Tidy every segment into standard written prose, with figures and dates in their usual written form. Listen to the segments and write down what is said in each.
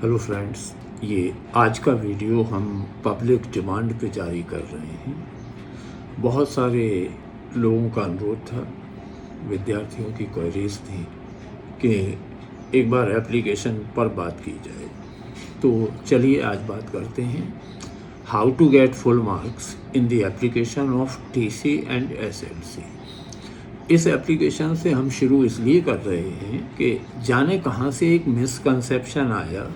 Hello friends, ये आज का वीडियो हम पब्लिक डिमांड पे जारी कर रहे हैं। बहुत सारे लोगों का अनुरोध था, विद्यार्थियों की क्वेरीज थी कि एक बार एप्लीकेशन पर बात की जाए। तो चलिए आज बात करते हैं how to get full marks in the application of TC and SLC. इस एप्लीकेशन से हम शुरू इसलिए कर रहे हैं कि जाने कहाँ से एक मिसकंसेप्शन आया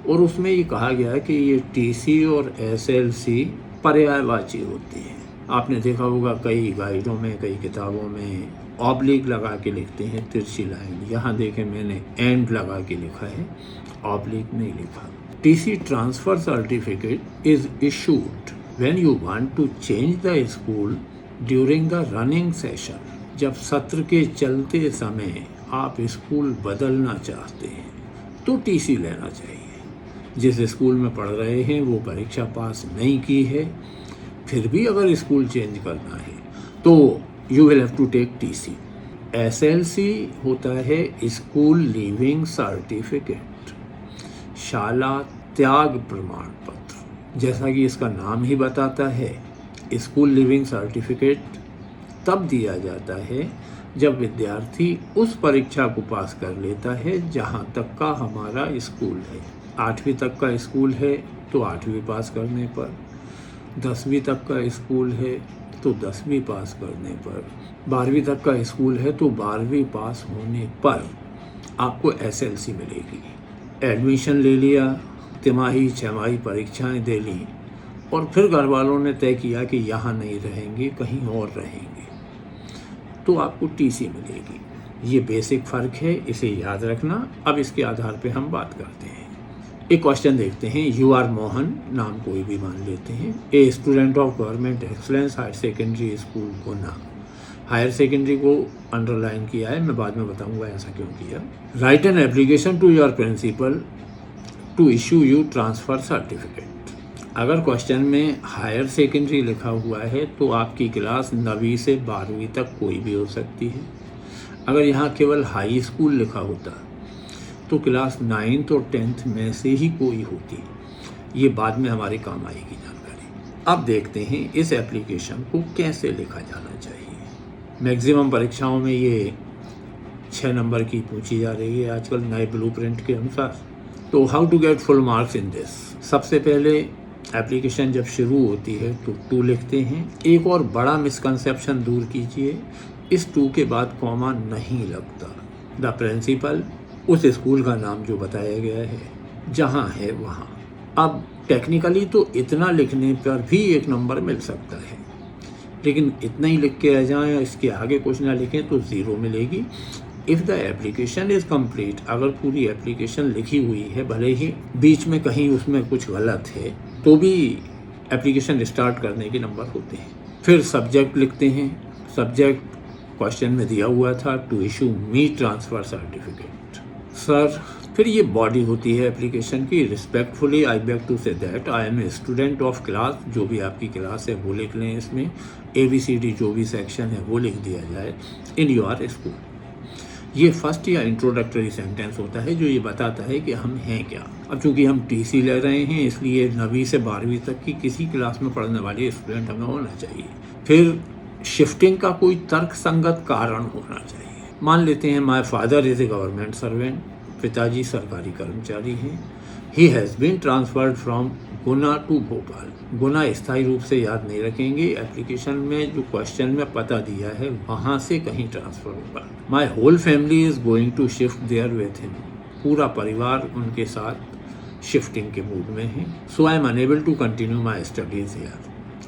और उसमें ये कहा गया कि ये टीसी और एसएलसी पर्यायवाची होती है। आपने देखा होगा कई गाइडों में, कई किताबों में ऑब्लिक लगा के लिखते हैं, तिरछी लाइन। यहाँ देखें मैंने एंड लगा के लिखा है, ऑब्लिक नहीं लिखा। TC transfer certificate is issued when you want to change the school during the running session. जब सत्र के चलते समय आप स्कूल बदलना चाहते हैं तो टीसी लेना चाहिए। जिस स्कूल में पढ़ रहे हैं वो परीक्षा पास नहीं की है, फिर भी अगर स्कूल चेंज करना है तो you will have to take TC. SLC होता है स्कूल लीविंग सर्टिफिकेट, शाला त्याग प्रमाण पत्र। जैसा कि इसका नाम ही बताता है, स्कूल लीविंग सर्टिफिकेट तब दिया जाता है जब विद्यार्थी उस परीक्षा को पास कर लेता है जहाँ तक का हमारा स्कूल है। 8वीं तक का स्कूल है तो 8वीं पास करने पर, 10वीं तक का स्कूल है तो 10वीं पास करने पर, 12वीं तक का स्कूल है तो 12वीं पास होने पर आपको एसएलसी मिलेगी। एडमिशन ले लिया, तिमाही छमाही परीक्षाएं दे ली और फिर घर वालों ने तय किया कि यहाँ नहीं रहेंगे, कहीं और रहेंगे, तो आपको टीसी मिलेगी। ये बेसिक फ़र्क है, इसे याद रखना। अब इसके आधार पे हम बात करते हैं। एक क्वेश्चन देखते हैं। यू आर मोहन, नाम कोई भी मान लेते हैं, a student of government excellence higher secondary school Guna. Higher secondary को अंडरलाइन किया है, मैं बाद में बताऊंगा ऐसा क्यों किया। Write an application to your principal to issue you transfer certificate. अगर क्वेश्चन में हायर सेकेंडरी लिखा हुआ है तो आपकी क्लास 9वीं से 12वीं तक कोई भी हो सकती है। अगर यहाँ केवल हाई स्कूल लिखा होता तो क्लास 9th और 10th में से ही कोई होती। ये बाद में हमारे काम आएगी जानकारी। अब देखते हैं इस एप्लीकेशन को कैसे लिखा जाना चाहिए। मैक्सिमम परीक्षाओं में ये 6 नंबर की पूछी जा रही है आजकल नए ब्लूप्रिंट के अनुसार। तो how to get full marks in this. सबसे पहले एप्लीकेशन जब शुरू होती है तो 2 लिखते हैं। एक और बड़ा मिसकंसेप्शन दूर कीजिए, इस 2 के बाद कॉमा नहीं लगता। द प्रिंसिपल, उस स्कूल का नाम जो बताया गया है, जहाँ है वहाँ। अब टेक्निकली तो इतना लिखने पर भी 1 नंबर मिल सकता है, लेकिन इतना ही लिख के रह जाएं, इसके आगे कुछ ना लिखें तो 0 मिलेगी। If the application is complete, अगर पूरी एप्लीकेशन लिखी हुई है, भले ही बीच में कहीं उसमें कुछ गलत है, तो भी एप्लीकेशन स्टार्ट करने के नंबर होते हैं। फिर सब्जेक्ट लिखते हैं। सब्जेक्ट क्वेश्चन में दिया हुआ था, to issue me transfer certificate sir. फिर ये बॉडी होती है एप्लीकेशन की। Respectfully I beg to say that I am a student of class, जो भी आपकी क्लास है वो लिख लें। इसमें ABCD जो भी सेक्शन है वो लिख दिया जाए, इन योर स्कूल। ये फर्स्ट या इंट्रोडक्टरी सेंटेंस होता है जो ये बताता है कि हम हैं क्या। अब चूंकि हम टीसी ले रहे हैं इसलिए 9वीं से 12वीं तक की किसी क्लास में पढ़ने वाले स्टूडेंट हमें होना चाहिए। फिर शिफ्टिंग का कोई तर्क संगत कारण होना चाहिए। मान लेते हैं my father is a government servant, पिताजी सरकारी कर्मचारी हैं। He has been transferred from Guna to Bhopal. Guna स्थायी रूप से याद नहीं रखेंगे, एप्लीकेशन में जो क्वेश्चन में पता दिया है वहाँ से कहीं ट्रांसफ़र होगा। My whole family is going to shift there with him. पूरा परिवार उनके साथ शिफ्टिंग के मूड में है। So I am unable to continue my studies here,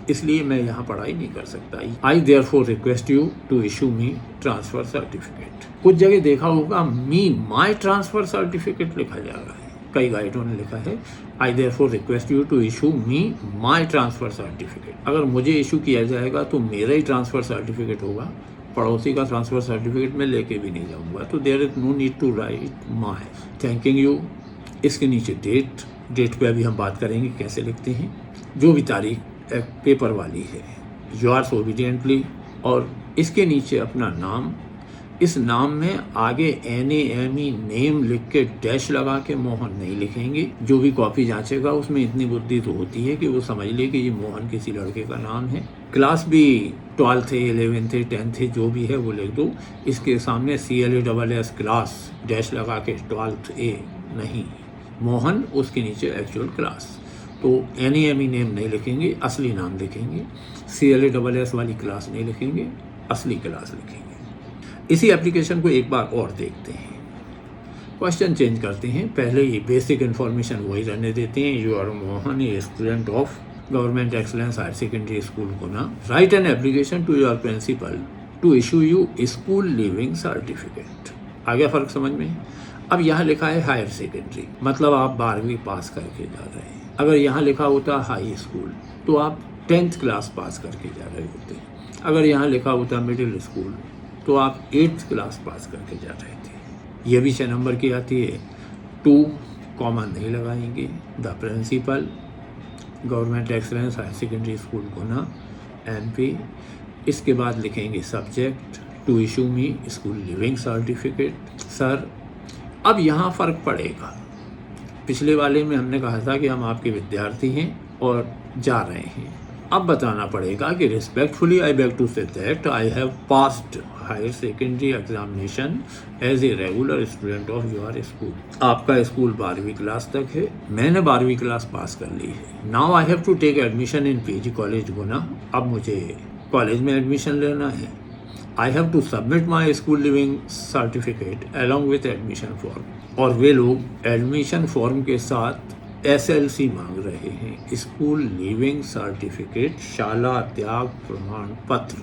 इसलिए मैं यहाँ पढ़ाई नहीं कर सकता। I therefore request you to issue me transfer certificate. कुछ जगह देखा होगा मी माई ट्रांसफ़र सर्टिफिकेट लिखा जा रहा है, कई गाइडों ने लिखा है I therefore request you to issue me my transfer certificate. अगर मुझे इशू किया जाएगा तो मेरा ही ट्रांसफ़र सर्टिफिकेट होगा, पड़ोसी का ट्रांसफ़र सर्टिफिकेट मैं लेके भी नहीं जाऊँगा। तो there is no need to write my. Thanking you, इसके नीचे डेट पे अभी हम बात करेंगे कैसे लिखते हैं। जो भी तारीख पेपर वाली है, योर्स ओबीडियंटली, और इसके नीचे अपना नाम, इस नाम में आगे NAME नेम लिख के डैश लगा के मोहन नहीं लिखेंगे। जो भी कॉपी जांचेगा उसमें इतनी बुद्धि तो होती है कि वो समझ ले कि ये मोहन किसी लड़के का नाम है। क्लास भी 12th है, 11th है, 10th है, जो भी है वो लिख दो। इसके सामने CLASS क्लास डैश लगा के 12th A नहीं, मोहन उसके नीचे एक्चुअल क्लास। तो NAME नेम नहीं लिखेंगे, असली नाम लिखेंगे। CLASS वाली क्लास नहीं लिखेंगे, असली क्लास लिखेंगे। इसी एप्लीकेशन को एक बार और देखते हैं। क्वेश्चन चेंज करते हैं, पहले ही बेसिक इन्फॉर्मेशन वही रहने देते हैं। You are Mohan, a student of government excellence higher secondary school Guna. Write an application to your principal to issue you school leaving certificate. आ गया फर्क समझ में? अब यहाँ लिखा है हायर सेकेंडरी, मतलब आप 12वीं पास करके जा रहे हैं। अगर यहाँ लिखा होता हाई स्कूल तो आप 10th क्लास पास करके जा रहे होते। अगर यहाँ लिखा होता मिडिल स्कूल तो आप 8th क्लास पास करके जा रहे थे। ये भी 6 नंबर की आती है। 2 कॉमा नहीं लगाएंगे। The principal government excellence higher secondary school Guna MP। इसके बाद लिखेंगे subject to issue me school living certificate. Sir, अब यहाँ फ़र्क पड़ेगा। पिछले वाले में हमने कहा था कि हम आपके विद्यार्थी हैं और जा रहे हैं। अब बताना पड़ेगा कि respectfully I beg to say that I have passed higher secondary examination as a regular student of your school. आपका स्कूल 12वीं क्लास तक है, मैंने 12वीं क्लास पास कर ली है। Now I have to take admission in PG college Guna. अब मुझे कॉलेज में एडमिशन लेना है। I have to submit my school living certificate along with admission form. और वे लोग एडमिशन फॉर्म के साथ SLC मांग रहे हैं, स्कूल लिविंग सर्टिफिकेट, शाला त्याग प्रमाण पत्र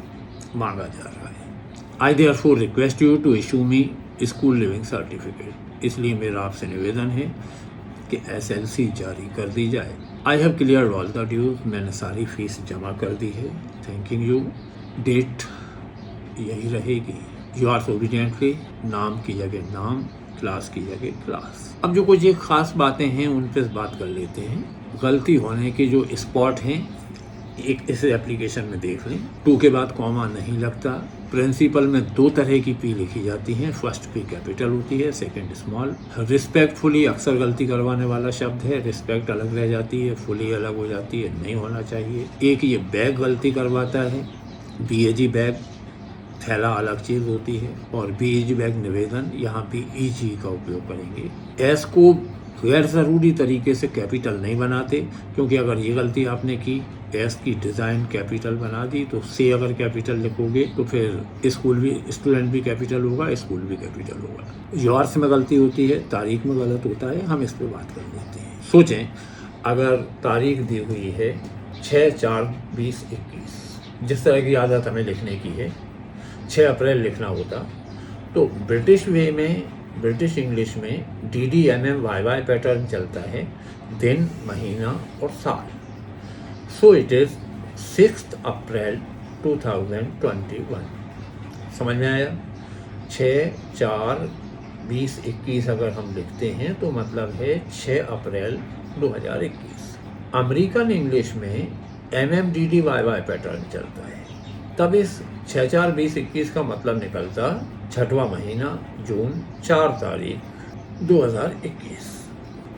मांगा जा रहा है। I therefore request you to issue me school living certificate. इसलिए मेरा आपसे निवेदन है कि SLC जारी कर दी जाए। I have clear all the dues. मैंने सारी फीस जमा कर दी है। Thanking you. डेट यही रहेगी। योर्स ओबीडियंटली, नाम की जगह नाम, क्लास की जगह क्लास। अब जो कुछ एक ख़ास बातें हैं उन पर बात कर लेते हैं। गलती होने के जो स्पॉट हैं एक इस एप्लीकेशन में देख लें। 2 के बाद कॉमा नहीं लगता। प्रिंसिपल में 2 तरह की P लिखी जाती हैं। फर्स्ट P कैपिटल होती है, सेकंड स्मॉल। रिस्पेक्टफुली अक्सर गलती करवाने वाला शब्द है। रिस्पेक्ट अलग रह जाती है, फुली अलग हो जाती है, नहीं होना चाहिए। एक ये बैग गलती करवाता है, BAG बैग, थैला अलग चीज़ होती है। और BAG बैग निवेदन, यहाँ BEG का उपयोग करेंगे। S को गैर ज़रूरी तरीके से कैपिटल नहीं बनाते, क्योंकि अगर ये गलती आपने की, S की डिज़ाइन कैपिटल बना दी, तो से अगर कैपिटल लिखोगे तो फिर स्कूल भी, स्टूडेंट भी कैपिटल होगा, स्कूल भी कैपिटल होगा। योर्स में गलती होती है, तारीख में गलत होता है। हम इस पर बात कर लेते हैं। सोचें, अगर तारीख दी हुई है 6/4/2021, जिस तरह की आदत हमें लिखने की है, 6 अप्रैल लिखना होता, तो ब्रिटिश वे में, ब्रिटिश इंग्लिश में DDMM-YY पैटर्न चलता है, दिन, महीना और साल। सो इट इज़ 6 अप्रैल 2021। समझ में आया? 6/4/2021 अगर हम लिखते हैं तो मतलब है 6 अप्रैल 2021। अमेरिकन इंग्लिश में MMDDYY पैटर्न चलता है, तब इस 6/4/2021 का मतलब निकलता 6वां महीना, जून, 4 तारीख 2021।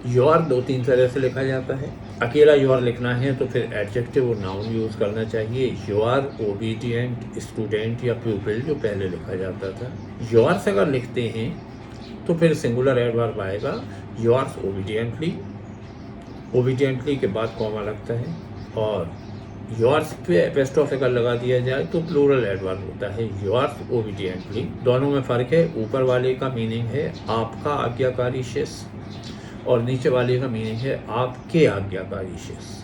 योर 2-3 तरह से लिखा जाता है। अकेला योर लिखना है तो फिर एडजेक्टिव और नाउन यूज़ करना चाहिए। योर ओबीडियंट स्टूडेंट या प्यूपिल जो पहले लिखा जाता था। योर्स अगर लिखते हैं तो फिर सिंगुलर एडवर्ब आएगा, योर्स ओबीडियंटली। ओबीडियंटली के बाद कॉमा लगता है, और योर्स पे एपोस्ट्रोफ अगर लगा दिया जाए तो प्लूरल एडवर्ब होता है, योर्स ओबीडियंटली। दोनों में फ़र्क है। ऊपर वाले का मीनिंग है आपका आज्ञाकारी शिष्य, और नीचे वाले का मीनिंग है आपके आज्ञाकारी शिष्य।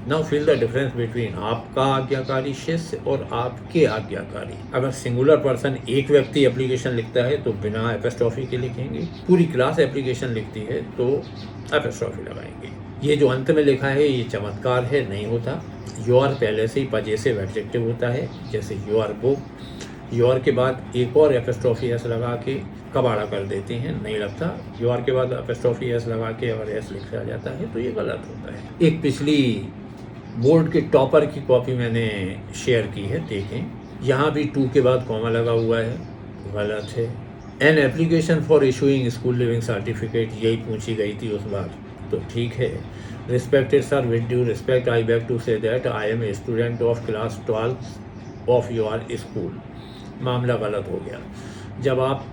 Now feel the difference between आपका आज्ञाकारी शिष्य और आपके आज्ञाकारी। अगर सिंगुलर पर्सन, एक व्यक्ति एप्लीकेशन लिखता है तो बिना एपोस्ट्रोफी के लिखेंगे। पूरी क्लास एप्लीकेशन लिखती है तो एपोस्ट्रोफी लगाएंगे। ये जो अंत में लिखा है ये चमत्कार है, नहीं होता। योर पहले से ही पजेसिव एडजेक्टिव होता है, जैसे योर बुक। योर के बाद एक और एपोस्ट्रोफी एस लगा के कबाड़ा कर देते हैं, नहीं लगता। योर के बाद एपोस्ट्रोफी एस लगा के अगर एस लिखा जाता है तो ये गलत होता है। एक पिछली बोर्ड के टॉपर की कॉपी मैंने शेयर की है, देखें। यहाँ भी 2 के बाद कॉमा लगा हुआ है, गलत है। An application for issuing school living certificate, यही पूछी गई थी उस बार, तो ठीक है। Respected sir, with due respect I beg to say that I am a student of class 12 of your school. मामला गलत हो गया। जब आप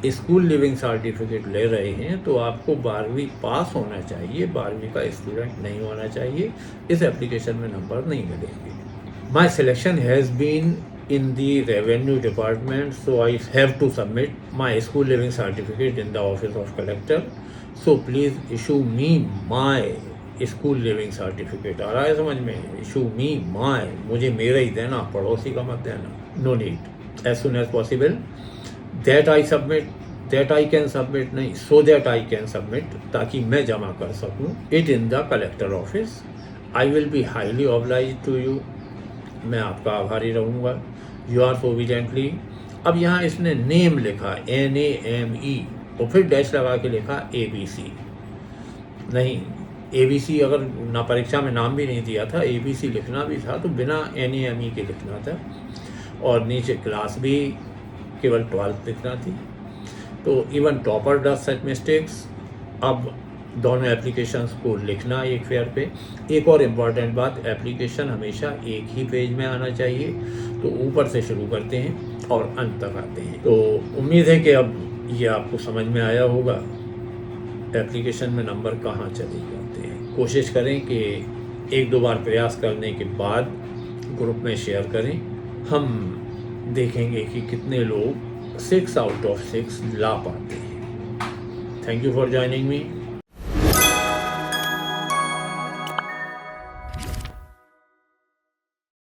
स्कूल लिविंग सर्टिफिकेट ले रहे हैं तो आपको 12वीं पास होना चाहिए, 12वीं का स्टूडेंट नहीं होना चाहिए। इस एप्लीकेशन में नंबर नहीं मिलेंगे। My selection has been in the revenue department, so I have to submit my school living certificate in the office of collector, so please issue me my school living certificate। आ रहा है समझ में? issue me my, मुझे मेरा ही देना, पड़ोसी का मत देना। no need, as soon as possible, that I submit, that I can submit नहीं, so that I can submit, ताकि मैं जमा कर सकूँ it in the collector office। I will be highly obliged to you, मैं आपका आभारी रहूँगा। You are obediently. अब यहाँ इसने नेम लिखा NAME और फिर डैश लगा के लिखा ABC। नहीं, ABC अगर ना परीक्षा में नाम भी नहीं दिया था, ABC लिखना भी था तो बिना NAME के लिखना था, और नीचे क्लास भी केवल 12 लिखना थी। तो even topper does such mistakes. अब दोनों एप्लीकेशंस को लिखना एक फेयर पे। एक और इम्पॉर्टेंट बात, एप्लीकेशन हमेशा एक ही पेज में आना चाहिए। तो ऊपर से शुरू करते हैं और अंत तक आते हैं। तो उम्मीद है कि अब ये आपको समझ में आया होगा एप्लीकेशन में नंबर कहाँ चले जाते हैं। कोशिश करें कि 1-2 बार प्रयास करने के बाद ग्रुप में शेयर करें। हम देखेंगे कि कितने लोग 6 out of 6 ला पाते हैं। Thank you for joining me.